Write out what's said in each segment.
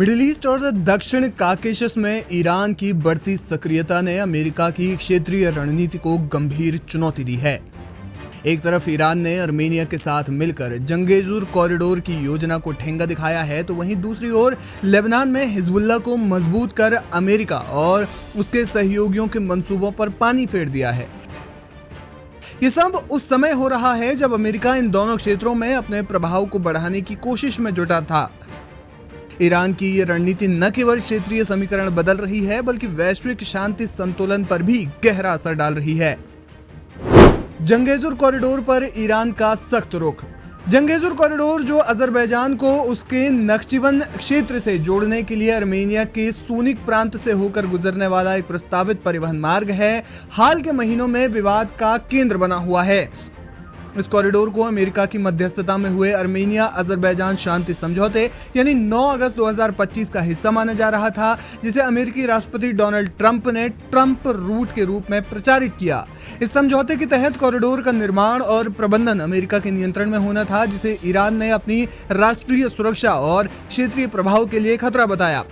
Middle east और दक्षिण Caucasus में ईरान की बढ़ती सक्रियता ने अमेरिका की क्षेत्रीय रणनीति को गंभीर चुनौती दी है। एक तरफ ईरान ने अर्मेनिया के साथ मिलकर जंगेजुर कॉरिडोर की योजना को ठेंगा दिखाया है, तो वहीं दूसरी ओर लेबनान में हिजबुल्लाह को मजबूत कर अमेरिका और उसके सहयोगियों के मंसूबों पर पानी फेर दिया है। ये सब उस समय हो रहा है जब अमेरिका इन दोनों क्षेत्रों में अपने प्रभाव को बढ़ाने की कोशिश में जुटा था। ईरान की ये रणनीति न केवल क्षेत्रीय समीकरण बदल रही है, बल्कि वैश्विक शांति संतुलन पर भी गहरा असर डाल रही है। जंगेजुर कॉरिडोर पर ईरान का सख्त रुख। जंगेजुर कॉरिडोर, जो अजरबैजान को उसके नक्शिवन क्षेत्र से जोड़ने के लिए अर्मेनिया के सूनिक प्रांत से होकर गुजरने वाला एक प्रस्तावित परिवहन मार्ग है, हाल के महीनों में विवाद का केंद्र बना हुआ है। इस कॉरिडोर को अमेरिका की मध्यस्थता में हुए अर्मेनिया अजरबैजान शांति समझौते यानी 9 अगस्त 2025 का हिस्सा माना जा रहा था, जिसे अमेरिकी राष्ट्रपति डोनाल्ड ट्रंप ने ट्रंप रूट के रूप में प्रचारित किया। इस समझौते के तहत कॉरिडोर का निर्माण और प्रबंधन अमेरिका के नियंत्रण में होना था, जिसे ईरान ने अपनी राष्ट्रीय सुरक्षा और क्षेत्रीय प्रभाव के लिए खतरा बताया।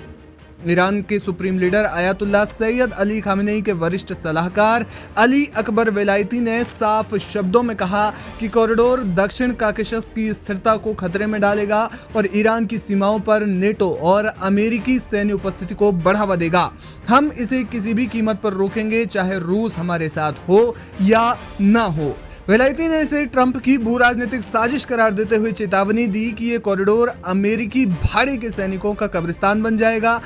ईरान के supreme leader Ayatollah Syed Ali Khamenei के वरिष्ठ सलाहकार अली अकबर वेलायती ने साफ शब्दों में कहा कि कॉरिडोर दक्षिण काकेशस की स्थिरता को खतरे में डालेगा और ईरान की सीमाओं पर नेटो और अमेरिकी सैन्य उपस्थिति को बढ़ावा देगा। हम इसे किसी भी कीमत पर रोकेंगे, चाहे रूस हमारे साथ हो या ना हो। वेलायती ने इसे ट्रंप की भू राजनीतिक साजिश करार देते हुए चेतावनी दी कि ये कॉरिडोर अमेरिकी भाड़े के सैनिकों का कब्रिस्तान बन जाएगा।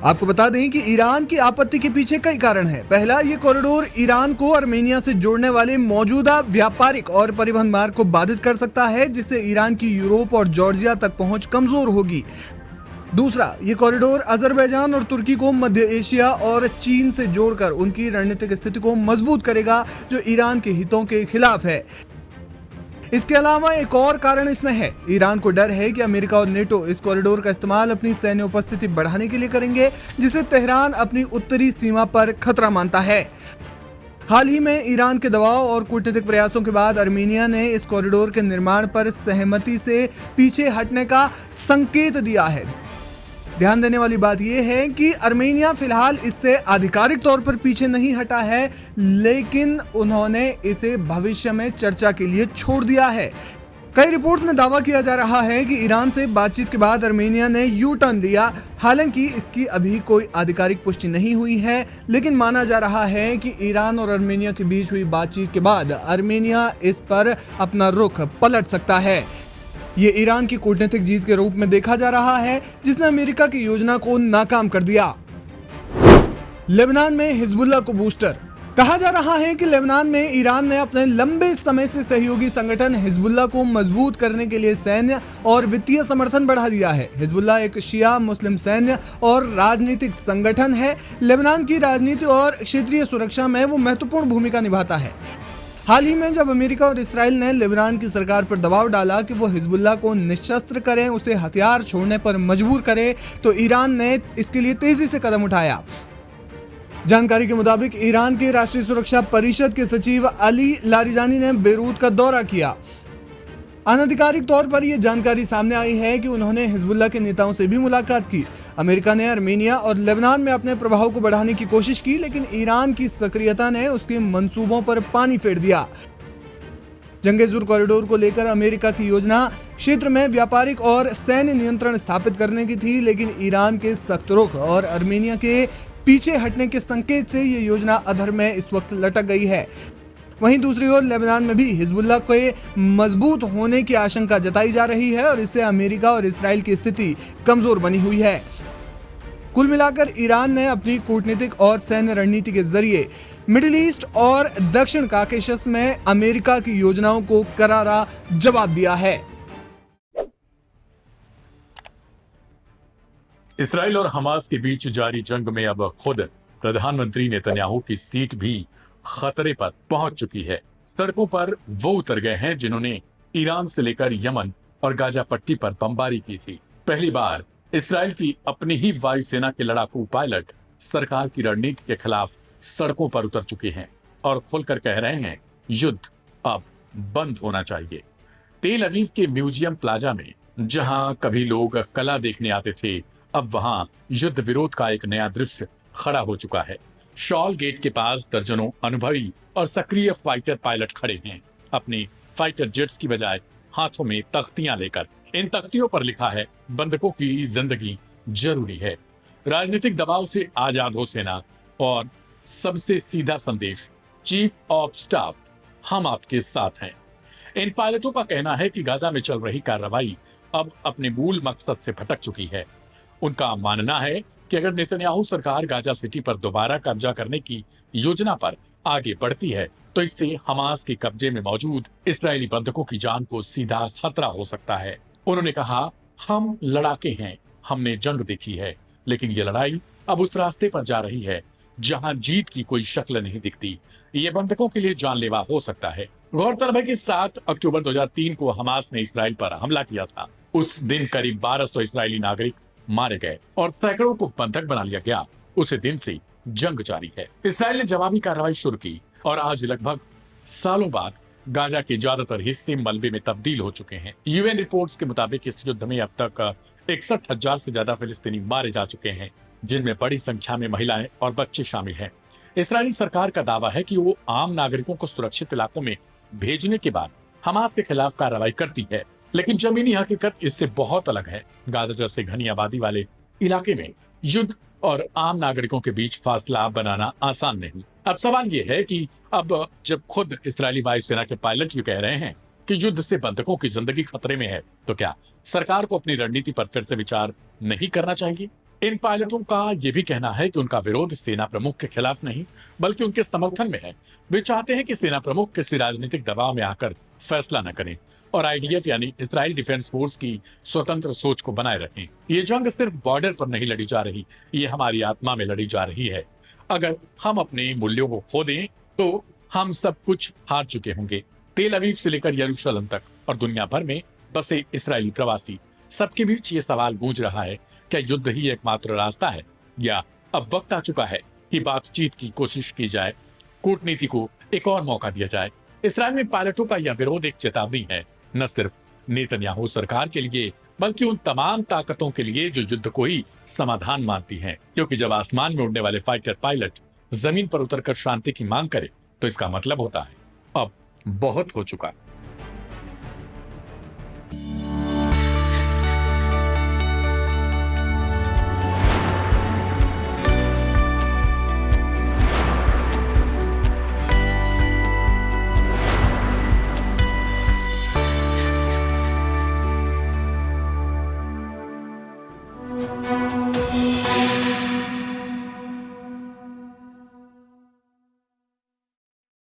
आपको बता दें कि ईरान की आपत्ति के पीछे कई कारण हैं। पहला, ये कॉरिडोर ईरान को अर्मेनिया से जोड़ने वाले मौजूदा व्यापारिक और परिवहन मार्ग को बाधित कर सकता है, जिससे ईरान की यूरोप और जॉर्जिया तक पहुंच कमजोर होगी। दूसरा, ये कॉरिडोर अजरबैजान और तुर्की को मध्य एशिया और चीन से जोड़कर उनकी रणनीतिक स्थिति को मजबूत करेगा, जो ईरान के हितों के खिलाफ है। इसके अलावा एक और कारण इसमें है। ईरान को डर है कि अमेरिका और नेटो इस कॉरिडोर का इस्तेमाल अपनी सैन्य उपस्थिति बढ़ाने के लिए करेंगे, जिसे तेहरान अपनी उत्तरी सीमा पर खतरा मानता है। हाल ही में ईरान के दबाव और कूटनीतिक प्रयासों के बाद अर्मेनिया ने इस कॉरिडोर के निर्माण पर सहमति से पीछे हटने का संकेत दिया है। ध्यान देने वाली बात यह है कि अर्मेनिया फिलहाल इससे आधिकारिक तौर पर पीछे नहीं हटा है, लेकिन उन्होंने इसे भविष्य में चर्चा के लिए छोड़ दिया है। कई रिपोर्ट में दावा किया जा रहा है कि ईरान से बातचीत के बाद अर्मेनिया ने यू टर्न लिया। हालांकि इसकी अभी कोई आधिकारिक पुष्टि नहीं हुई है, लेकिन माना जा रहा है कि ईरान और अर्मेनिया के बीच हुई बातचीत के बाद अर्मेनिया इस पर अपना रुख पलट सकता है। ये ईरान की कूटनीतिक जीत के रूप में देखा जा रहा है, जिसने अमेरिका की योजना को नाकाम कर दिया। लेबनान में हिजबुल्लाह को बूस्टर। कहा जा रहा है कि लेबनान में ईरान ने अपने लंबे समय से सहयोगी संगठन हिजबुल्लाह को मजबूत करने के लिए सैन्य और वित्तीय समर्थन बढ़ा दिया है। हिजबुल्लाह एक शिया मुस्लिम सैन्य और राजनीतिक संगठन है। लेबनान की राजनीति और क्षेत्रीय सुरक्षा में वो महत्वपूर्ण भूमिका निभाता है। हाल ही में जब अमेरिका और इसराइल ने लेबनान की सरकार पर दबाव डाला कि वो हिजबुल्लाह को निशस्त्र करें, उसे हथियार छोड़ने पर मजबूर करे, तो ईरान ने इसके लिए तेजी से कदम उठाया। जानकारी के मुताबिक ईरान के राष्ट्रीय सुरक्षा परिषद के सचिव अली लारिजानी ने बेरूत का दौरा किया। अनधिकारिक तौर पर यह जानकारी सामने आई है कि उन्होंने हिजबुल्लाह के नेताओं से भी मुलाकात की। अमेरिका ने अर्मेनिया और लेबनान में अपने प्रभाव को बढ़ाने की कोशिश की, लेकिन ईरान की सक्रियता ने उसके मंसूबों पर पानी फेर दिया। जंगेजुर कॉरिडोर को लेकर अमेरिका की योजना क्षेत्र में व्यापारिक और सैन्य नियंत्रण स्थापित करने की थी, लेकिन ईरान के सख्त रुख और अर्मेनिया के पीछे हटने के संकेत से ये योजना अधर में इस वक्त लटक गई है। वहीं दूसरी ओर लेबनान में भी हिजबुल्लाह के मजबूत होने की आशंका जताई जा रही है और इससे अमेरिका और इसराइल की स्थिति कमजोर बनी हुई है। कुल मिलाकर ईरान ने अपनी कूटनीतिक और सैन्य रणनीति के जरिए मिडिल ईस्ट और दक्षिण काकेशस में अमेरिका की योजनाओं को करारा जवाब दिया है। इसराइल और हमास के बीच जारी जंग में अब खुद प्रधानमंत्री नेतन्याहू की सीट भी खतरे पर पहुंच चुकी है। सड़कों पर वो उतर गए हैं जिन्होंने ईरान से लेकर यमन और गाजा पट्टी पर बमबारी की थी। पहली बार इसराइल की अपनी ही वायुसेना के लड़ाकू पायलट सरकार की रणनीति के खिलाफ सड़कों पर उतर चुके हैं और खुलकर कह रहे हैं युद्ध अब बंद होना चाहिए। तेल अवीव के म्यूजियम प्लाजा में जहां कभी लोग कला देखने आते थे, अब वहां युद्ध विरोध का एक नया दृश्य खड़ा हो चुका है। शॉल गेट के पास दर्जनों अनुभवी और सक्रिय फाइटर पायलट खड़े हैं, अपने फाइटर जेट्स की बजाय हाथों में तख्तियां लेकर। इन तख्तियों पर लिखा है, बंधकों की जिंदगी जरूरी है। राजनीतिक दबाव से आजाद हो सेना और सबसे सीधा संदेश, चीफ ऑफ स्टाफ, हम आपके साथ हैं। इन पायलटों का कहना है कि गाजा में चल रही कार्रवाई अब अपने मूल मकसद से भटक चुकी है। उनका मानना है कि अगर नेतन्याहू सरकार गाजा सिटी पर दोबारा कब्जा करने की योजना पर आगे बढ़ती है तो इससे हमास के कब्जे में मौजूद इस्राएली बंधकों की जान को सीधा खतरा हो सकता है। उन्होंने कहा, हम लड़ाके हैं, हमने जंग देखी है, लेकिन ये लड़ाई अब उस रास्ते पर जा रही है जहां जीत की कोई शक्ल नहीं दिखती। ये बंधकों के लिए जानलेवा हो सकता है। गौरतलब है कि 7 अक्टूबर 2003 को हमास ने इसराइल पर हमला किया था। उस दिन करीब 1200 इस्राएली नागरिक मारे गए और सैकड़ों को बंधक बना लिया गया। उसी दिन से जंग जारी है। इसराइल ने जवाबी कार्रवाई शुरू की और आज लगभग सालों बाद गाजा के ज्यादातर हिस्से मलबे में तब्दील हो चुके हैं। यूएन रिपोर्ट्स के मुताबिक इस युद्ध में अब तक 61,000 से ज्यादा फिलिस्तीनी मारे जा चुके हैं, जिनमें बड़ी संख्या में महिलाएं और बच्चे शामिल हैं। इस्राएली सरकार का दावा है कि वो आम नागरिकों को सुरक्षित इलाकों में भेजने के बाद हमास के खिलाफ कार्रवाई करती है, लेकिन जमीनी हकीकत इससे बहुत अलग है। गाजा जैसे घनी आबादी वाले इलाके में युद्ध और आम नागरिकों के बीच फासला बनाना आसान नहीं। अब सवाल ये है कि अब जब खुद इस्राएली वायुसेना के पायलट ये कह रहे हैं कि युद्ध से बंधकों की जिंदगी खतरे में है, तो क्या सरकार को अपनी रणनीति पर फिर से विचार नहीं करना चाहिए? इन पायलटों का यह भी कहना है कि उनका विरोध सेना प्रमुख के खिलाफ नहीं बल्कि उनके समर्थन में है। वे चाहते हैं कि सेना प्रमुख किसी राजनीतिक दबाव में आकर फैसला न करें और आईडीएफ यानी इस्राइल डिफेंस फोर्स की स्वतंत्र सोच को बनाए रखें। ये जंग सिर्फ बॉर्डर पर नहीं लड़ी जा रही, ये हमारी आत्मा में लड़ी जा रही है। अगर हम अपने मूल्यों को खो दें तो हम सब कुछ हार चुके होंगे। तेल अवीव से लेकर यरूशलेम तक और दुनिया भर में बसे इस्राएली प्रवासी, सबके बीच ये सवाल गूंज रहा है, क्या युद्ध ही एकमात्र रास्ता है या अब वक्त आ चुका है कि बातचीत की कोशिश की जाए, कूटनीति को एक और मौका दिया जाए? इस्राएल में पायलटों का यह विरोध एक चेतावनी है, न सिर्फ नेतन्याहू सरकार के लिए बल्कि उन तमाम ताकतों के लिए जो युद्ध को ही समाधान मानती हैं। क्योंकि जब आसमान में उड़ने वाले फाइटर पायलट जमीन पर उतरकर शांति की मांग करे तो इसका मतलब होता है अब बहुत हो चुका।